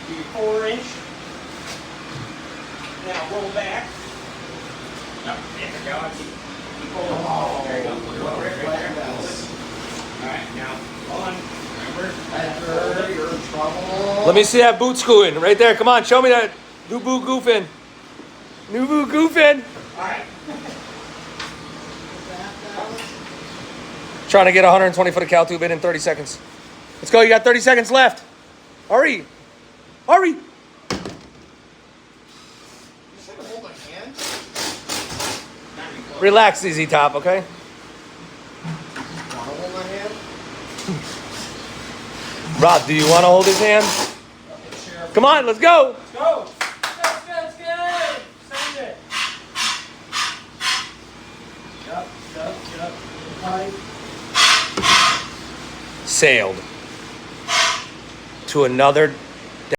Do your 4-inch. Now roll back. No, there we go. Keep holding. Oh, There you go. Right there. Alright, now, hold on. Remember? Edgar, you're in trouble. Let me see that boot scooting right there. Come on, show me that new boot goofing. New boot goofing. Alright. Trying to get 120 foot of cow tube in 30 seconds. Let's go. You got 30 seconds left. Hurry. Hurry. You said to hold my hand? Relax, ZZ Top, okay? Want to hold my hand? Rob, do you want to hold his hand? Come on, let's go. Let's go. Let's go. Send it. Yep. Tight. Sailed to another